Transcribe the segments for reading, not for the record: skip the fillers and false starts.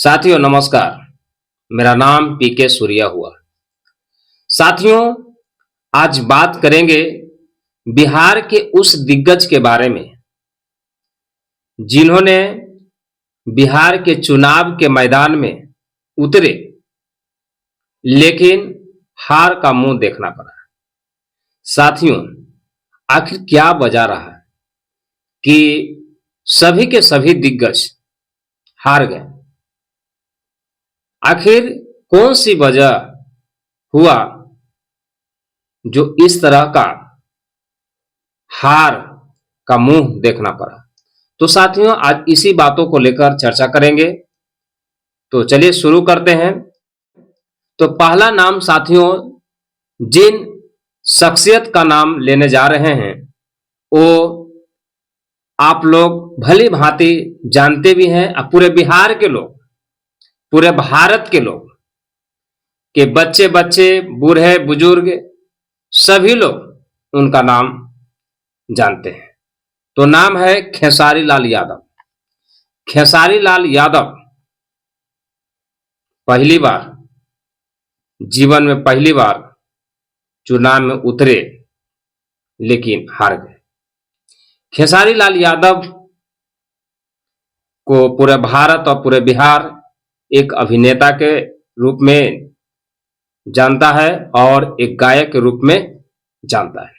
साथियों नमस्कार। मेरा नाम पीके सूर्या हुआ। साथियों, आज बात करेंगे बिहार के उस दिग्गज के बारे में जिन्होंने बिहार के चुनाव के मैदान में उतरे, लेकिन हार का मुंह देखना पड़ा। साथियों, आखिर क्या वजह रहा कि सभी के सभी दिग्गज हार गए? आखिर कौन सी वजह हुआ जो इस तरह का हार का मुंह देखना पड़ा? तो साथियों, आज इसी बातों को लेकर चर्चा करेंगे। तो चलिए शुरू करते हैं। तो पहला नाम साथियों, जिन शख्सियत का नाम लेने जा रहे हैं वो आप लोग भली भांति जानते भी हैं। पूरे बिहार के लोग, पूरे भारत के लोग के बच्चे बच्चे, बूढ़े बुजुर्ग, सभी लोग उनका नाम जानते हैं। तो नाम है खेसारी लाल यादव। खेसारी लाल यादव पहली बार, जीवन में पहली बार चुनाव में उतरे, लेकिन हार गए। खेसारी लाल यादव को पूरे भारत और पूरे बिहार एक अभिनेता के रूप में जानता है और एक गायक के रूप में जानता है।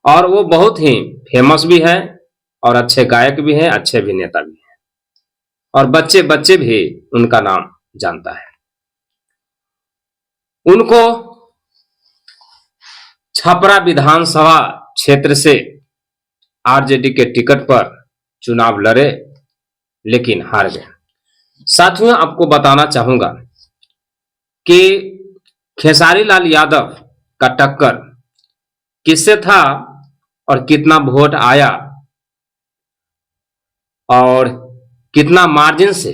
और वो बहुत ही फेमस भी है और अच्छे गायक भी हैं, अच्छे अभिनेता भी हैं, और बच्चे बच्चे भी उनका नाम जानता है। उनको छपरा विधानसभा क्षेत्र से आरजेडी के टिकट पर चुनाव लड़े, लेकिन हार गए। साथियों, आपको बताना चाहूंगा कि खेसारी लाल यादव का टक्कर किससे था और कितना वोट आया और कितना मार्जिन से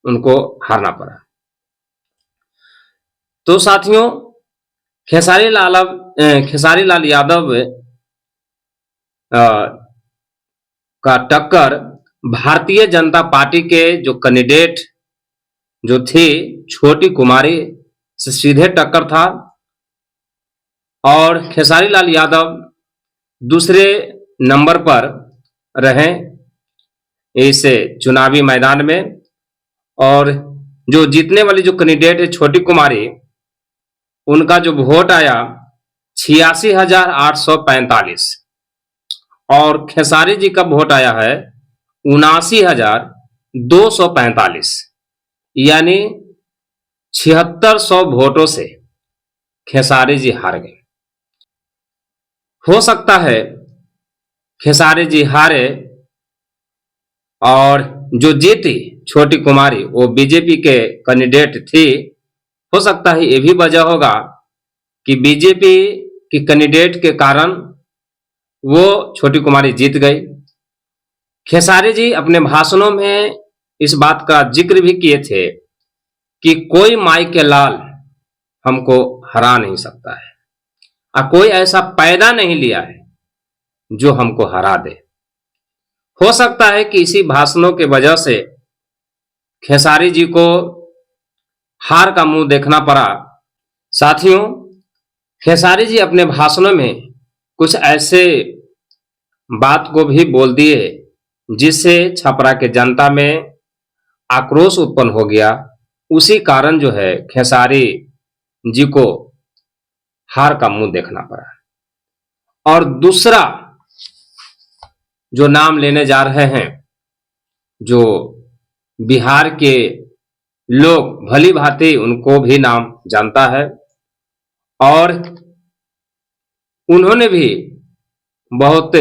उनको हारना पड़ा। तो साथियों, खेसारी लाल यादव का टक्कर भारतीय जनता पार्टी के जो कैंडिडेट जो थे, छोटी कुमारी से सीधे टक्कर था। और खेसारी लाल यादव दूसरे नंबर पर रहे इस चुनावी मैदान में। और जो जीतने वाली जो कैंडिडेट है छोटी कुमारी, उनका जो वोट आया 86,845 और खेसारी जी का वोट आया है 79,245, यानी 7600 वोटों से खेसारी जी हार गए। हो सकता है खेसारी जी हारे और जो जीती छोटी कुमारी वो बीजेपी के कैंडिडेट थी। हो सकता है ये भी वजह होगा कि बीजेपी की कैंडिडेट के कारण वो छोटी कुमारी जीत गई। खेसारी जी अपने भाषणों में इस बात का जिक्र भी किए थे कि कोई माई के लाल हमको हरा नहीं सकता है, और कोई ऐसा पैदा नहीं लिया है जो हमको हरा दे। हो सकता है कि इसी भाषणों के वजह से खेसारी जी को हार का मुंह देखना पड़ा। साथियों, खेसारी जी अपने भाषणों में कुछ ऐसे बात को भी बोल दिए जिससे छपरा के जनता में आक्रोश उत्पन्न हो गया। उसी कारण जो है खेसारी जी को हार का मुंह देखना पड़ा। और दूसरा जो नाम लेने जा रहे हैं, जो बिहार के लोग भली भांति उनको भी नाम जानता है और उन्होंने भी बहुत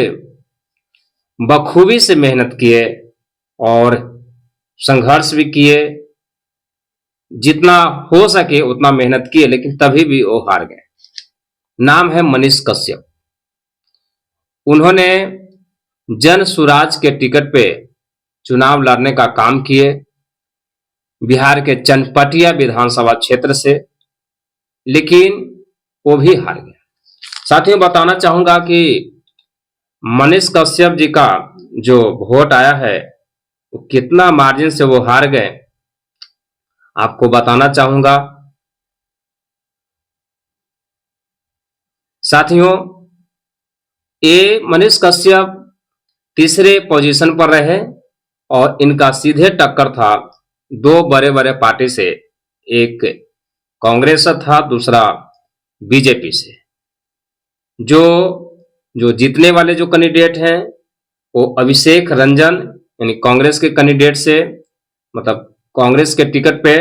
बखूबी से मेहनत किए और संघर्ष भी किए, जितना हो सके उतना मेहनत किए, लेकिन तभी भी वो हार गए। नाम है मनीष कश्यप। उन्होंने जन सुराज के टिकट पे चुनाव लड़ने का काम किए बिहार के चनपटिया विधानसभा क्षेत्र से, लेकिन वो भी हार गए। साथियों, बताना चाहूंगा कि मनीष कश्यप जी का जो वोट आया है वो कितना मार्जिन से वो हार गए, आपको बताना चाहूंगा। साथियों, ये मनीष कश्यप तीसरे पोजीशन पर रहे और इनका सीधे टक्कर था दो बड़े बड़े पार्टी से, एक कांग्रेस से था, दूसरा बीजेपी से। जो जो जीतने वाले जो कैंडिडेट हैं वो अभिषेक रंजन यानी कांग्रेस के कैंडिडेट से, मतलब कांग्रेस के टिकट पे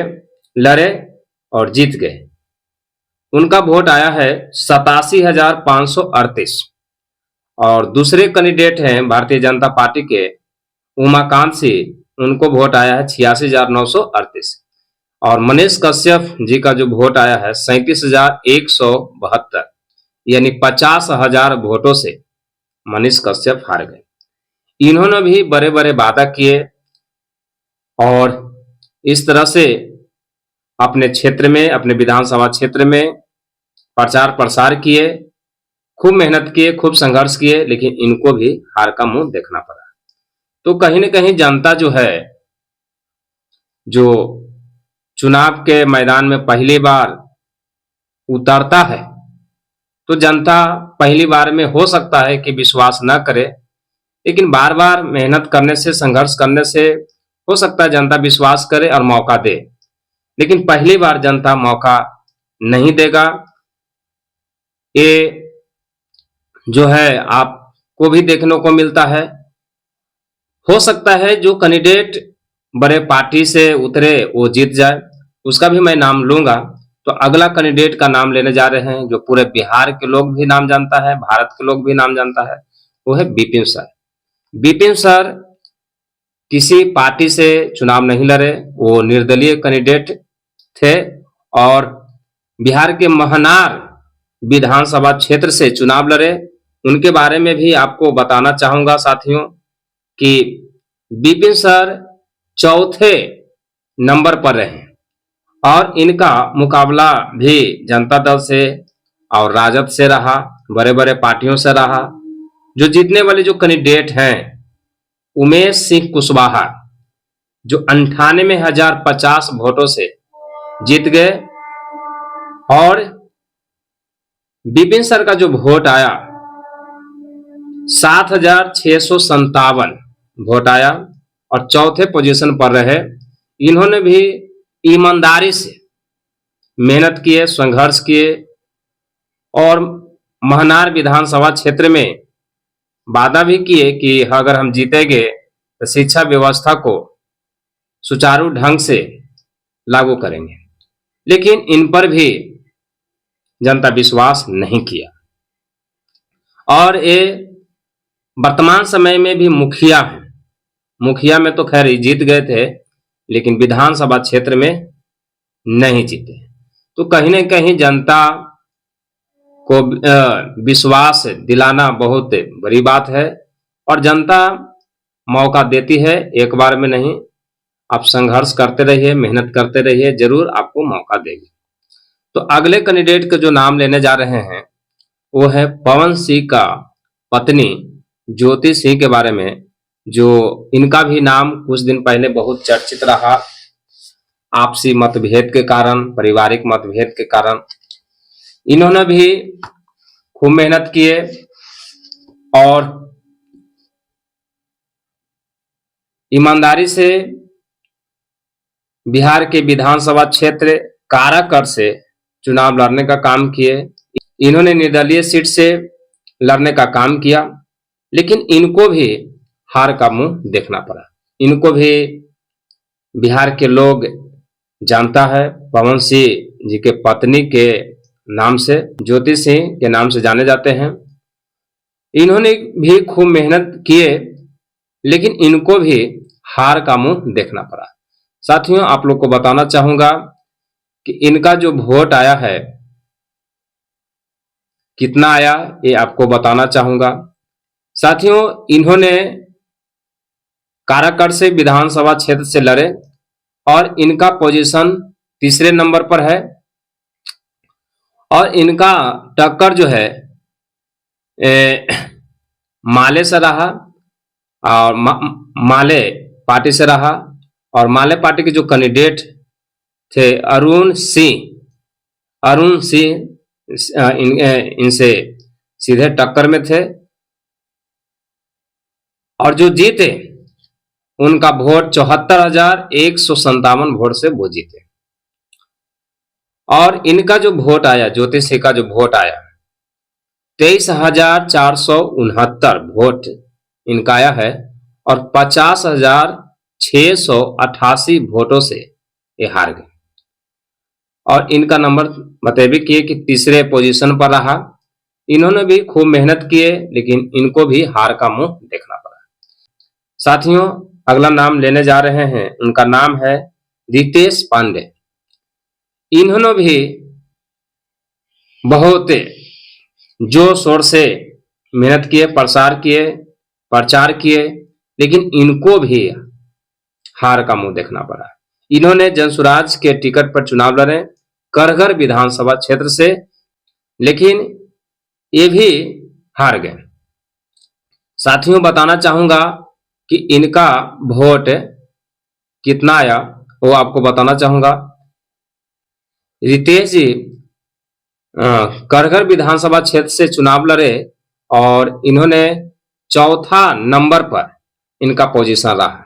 लड़े और जीत गए। उनका वोट आया है 87,538 और दूसरे कैंडिडेट हैं भारतीय जनता पार्टी के उमाकांत सिंह, उनको वोट आया है 86,938 और मनीष कश्यप जी का जो वोट आया है 37,172 यानी 50,000 वोटों से मनीष कश्यप हार गए। इन्होंने भी बड़े बड़े वादा किए और इस तरह से अपने क्षेत्र में, अपने विधानसभा क्षेत्र में प्रचार प्रसार किए, खूब मेहनत किए, खूब संघर्ष किए, लेकिन इनको भी हार का मुंह देखना पड़ा। तो कहीं न कहीं जनता जो है, जो चुनाव के मैदान में पहली बार उतरता है, तो जनता पहली बार में हो सकता है कि विश्वास न करे, लेकिन बार बार मेहनत करने से, संघर्ष करने से हो सकता है जनता विश्वास करे और मौका दे। लेकिन पहली बार जनता मौका नहीं देगा। ये जो है आपको भी देखने को मिलता है। हो सकता है जो कैंडिडेट बड़े पार्टी से उतरे वो जीत जाए, उसका भी मैं नाम लूंगा। तो अगला कैंडिडेट का नाम लेने जा रहे हैं जो पूरे बिहार के लोग भी नाम जानता है, भारत के लोग भी नाम जानता है, वो है विपिन सर। विपिन सर किसी पार्टी से चुनाव नहीं लड़े, वो निर्दलीय कैंडिडेट थे और बिहार के महनार विधानसभा क्षेत्र से चुनाव लड़े। उनके बारे में भी आपको बताना चाहूंगा साथियों कि विपिन सर चौथे नंबर पर रहे और इनका मुकाबला भी जनता दल से और राजद से रहा, बड़े बड़े पार्टियों से रहा। जो जीतने वाले जो कैंडिडेट हैं, उमेश सिंह कुशवाहा जो 98,050 वोटों से जीत गए और विपिन सर का जो वोट आया 7,657 वोट आया और चौथे पोजीशन पर रहे। इन्होंने भी ईमानदारी से मेहनत किए, संघर्ष किए और महनार विधानसभा क्षेत्र में वादा भी किए कि अगर हम जीतेंगे तो शिक्षा व्यवस्था को सुचारू ढंग से लागू करेंगे, लेकिन इन पर भी जनता विश्वास नहीं किया। और ये वर्तमान समय में भी मुखिया हैं। मुखिया में तो खैर जीत गए थे, लेकिन विधानसभा क्षेत्र में नहीं जीते। तो कहीं न कहीं जनता को विश्वास दिलाना बहुत बड़ी बात है और जनता मौका देती है, एक बार में नहीं। आप संघर्ष करते रहिए, मेहनत करते रहिए, जरूर आपको मौका देगी। तो अगले कैंडिडेट के जो नाम लेने जा रहे हैं वो है पवन सिंह का पत्नी ज्योति सिंह के बारे में, जो इनका भी नाम कुछ दिन पहले बहुत चर्चित रहा। आपसी मतभेद के कारण, पारिवारिक मतभेद के कारण इन्होंने भी खूब मेहनत किए और ईमानदारी से बिहार के विधानसभा क्षेत्र काराकट से चुनाव लड़ने का काम किए। इन्होंने निर्दलीय सीट से लड़ने का काम किया, लेकिन इनको भी हार का मुंह देखना पड़ा। इनको भी बिहार के लोग जानता है, पवन सिंह जी के पत्नी के नाम से, ज्योति सिंह के नाम से जाने जाते हैं। इन्होंने भी खूब मेहनत किए, लेकिन इनको भी हार का मुंह देखना पड़ा। साथियों, आप लोग को बताना चाहूंगा कि इनका जो वोट आया है कितना आया, ये आपको बताना चाहूंगा। साथियों, इन्होंने काराकट से विधानसभा क्षेत्र से लड़े और इनका पोजीशन तीसरे नंबर पर है और इनका टक्कर जो है माले से रहा और माले पार्टी से रहा और माले पार्टी के जो कैंडिडेट थे अरुण सिंह इनसे सीधे टक्कर में थे, और जो जीते उनका वोट 74,157 वोट से वो जीते। और इनका जो वोट आया, ज्योतिषी का जो वोट आया 23,469 वोट इनका आया है, और 50,688 वोटों से ये हार गए। और इनका नंबर मुताबिक किए कि तीसरे पोजीशन पर रहा। इन्होंने भी खूब मेहनत किए, लेकिन इनको भी हार का मुंह देखना पड़ा। साथियों, अगला नाम लेने जा रहे हैं, उनका नाम है रितेश पांडे। इन्होंने भी बहुत जोर शोर से मेहनत किए, प्रचार किए, लेकिन इनको भी हार का मुंह देखना पड़ा। इन्होंने जनसुराज के टिकट पर चुनाव लड़े, करघर विधानसभा क्षेत्र से, लेकिन ये भी हार गए। साथियों, बताना चाहूंगा कि इनका वोट कितना आया वो आपको बताना चाहूंगा। रितेश जी करघर विधानसभा क्षेत्र से चुनाव लड़े और इन्होंने चौथा नंबर पर इनका पोजीशन रहा।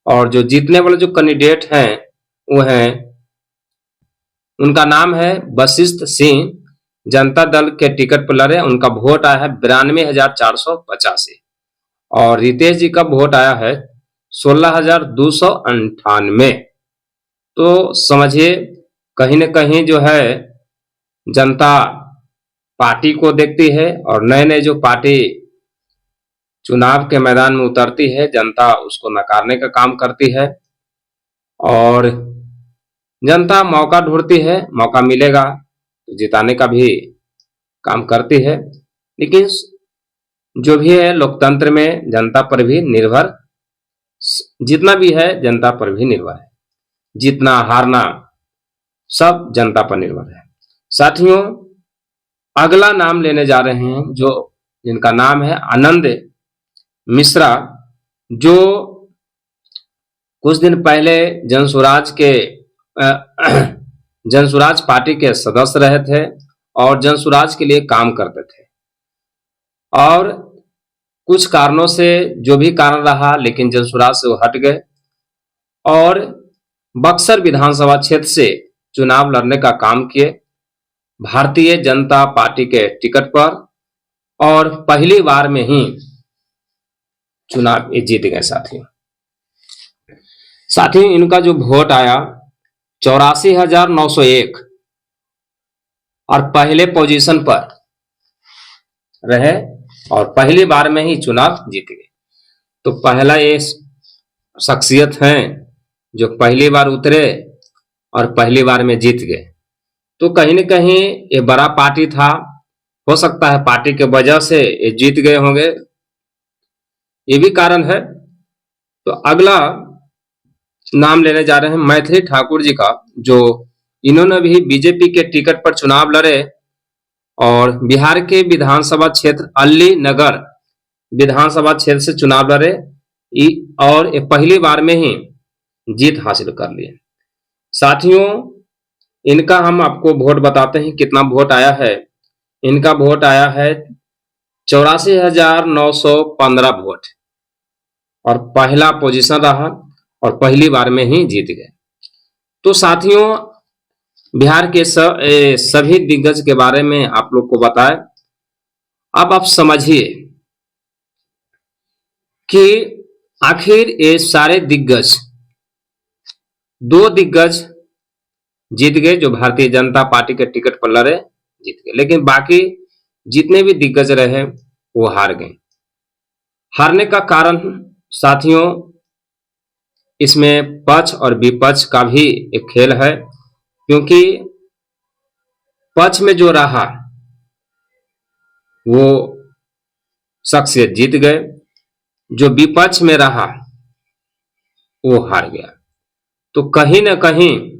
और जो जीतने वाले जो कैंडिडेट हैं वो हैं, उनका नाम है वशिष्ठ सिंह, जनता दल के टिकट पर लड़े। उनका वोट आया है 92,485, और रितेश जी का वोट आया है 16,298। तो समझिए कहीं न कहीं जो है जनता पार्टी को देखती है, और नए नए जो पार्टी चुनाव के मैदान में उतरती है, जनता उसको नकारने का काम करती है, और जनता मौका ढूंढती है, मौका मिलेगा तो जिताने का भी काम करती है। लेकिन जो भी है लोकतंत्र में जनता पर भी निर्भर, जितना भी है जनता पर भी निर्भर है, जीतना हारना सब जनता पर निर्भर है। साथियों, अगला नाम लेने जा रहे हैं जिनका नाम है आनंद मिश्रा, जो कुछ दिन पहले जनसुराज पार्टी के सदस्य रहे थे और जनसुराज के लिए काम करते थे, और कुछ कारणों से, जो भी कारण रहा, लेकिन जनसुराज से वो हट गए और बक्सर विधानसभा क्षेत्र से चुनाव लड़ने का काम किए भारतीय जनता पार्टी के टिकट पर, और पहली बार में ही चुनाव जीत गए। साथियों, इनका जो वोट आया 84,901, और पहले पोजीशन पर रहे और पहली बार में ही चुनाव जीत गए। तो पहला ये शख्सियत हैं जो पहली बार उतरे और पहली बार में जीत गए। तो कहीं न कहीं ये बड़ा पार्टी था, हो सकता है पार्टी के वजह से ये जीत गए होंगे, ये भी कारण है। तो अगला नाम लेने जा रहे हैं मैथिली ठाकुर जी का, जो इन्होंने भी बीजेपी के टिकट पर चुनाव लड़े और बिहार के विधानसभा क्षेत्र अली नगर विधानसभा क्षेत्र से चुनाव लड़े, और पहली बार में ही जीत हासिल कर लिए। साथियों, इनका हम आपको वोट बताते हैं कितना वोट आया है। इनका वोट आया है 84,915 वोट, और पहला पोजीशन रहा और पहली बार में ही जीत गए। तो साथियों, बिहार के सभी दिग्गज के बारे में आप लोग को बताएं। अब आप समझिए कि आखिर ये सारे दिग्गज, 2 दिग्गज जीत गए जो भारतीय जनता पार्टी के टिकट पर लड़े, जीत गए, लेकिन बाकी जितने भी दिग्गज रहे वो हार गए। हारने का कारण साथियों, इसमें पक्ष और विपक्ष का भी एक खेल है, क्योंकि पक्ष में जो रहा वो शख्सियत जीत गए, जो विपक्ष में रहा वो हार गया। तो कहीं ना कहीं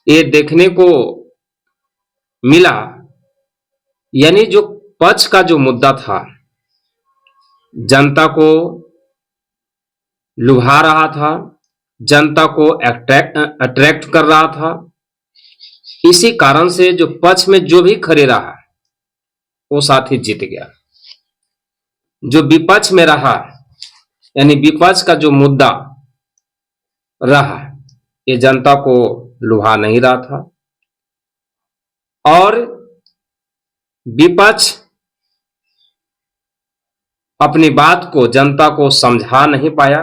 ये देखने को मिला, यानी जो पक्ष का जो मुद्दा था, जनता को लुभा रहा था, जनता को अट्रैक्ट कर रहा था। इसी कारण से जो पक्ष में जो भी खड़े रहा वो साथी जीत गया। जो विपक्ष में रहा यानी विपक्ष का जो मुद्दा रहा ये जनता को लुभा नहीं रहा था और विपक्ष अपनी बात को जनता को समझा नहीं पाया,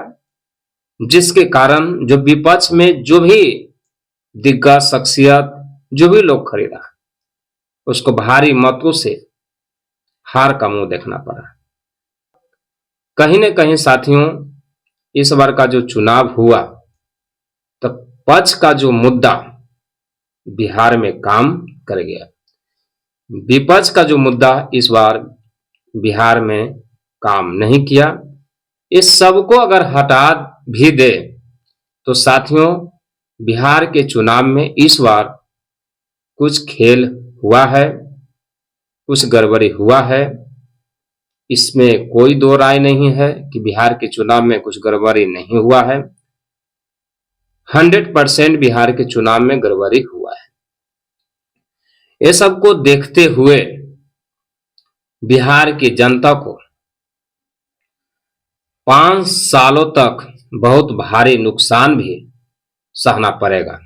जिसके कारण जो विपक्ष में जो भी दिग्गज शख्सियत जो भी लोग खड़े रहा उसको भारी मतों से हार का मुंह देखना पड़ा। कहीं न कहीं साथियों इस बार का जो चुनाव हुआ तो पक्ष का जो मुद्दा बिहार में काम कर गया। विपक्ष का जो मुद्दा इस बार बिहार में काम नहीं किया। इस सबको अगर हटा भी दे तो साथियों बिहार के चुनाव में इस बार कुछ खेल हुआ है, कुछ गड़बड़ी हुआ है। इसमें कोई दो राय नहीं है कि बिहार के चुनाव में कुछ गड़बड़ी नहीं हुआ है। 100% बिहार के चुनाव में गड़बड़ी हुआ है। ये सबको देखते हुए बिहार की जनता को 5 सालों तक बहुत भारी नुकसान भी सहना पड़ेगा।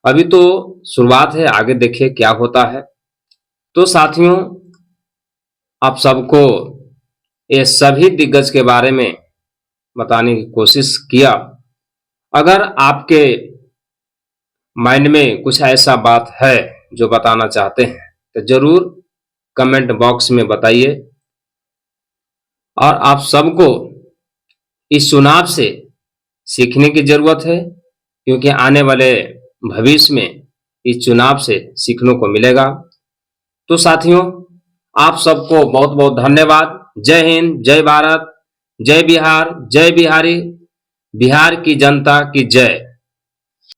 अभी तो शुरुआत है, आगे देखिए क्या होता है। तो साथियों आप सबको ये सभी दिग्गज के बारे में बताने की कोशिश किया। अगर आपके माइंड में कुछ ऐसा बात है जो बताना चाहते हैं तो जरूर कमेंट बॉक्स में बताइए। और आप सबको इस चुनाव से सीखने की जरूरत है, क्योंकि आने वाले भविष्य में इस चुनाव से सीखने को मिलेगा। तो साथियों आप सबको बहुत बहुत धन्यवाद। जय हिंद, जय भारत, जय बिहार, जय बिहारी, बिहार की जनता की जय।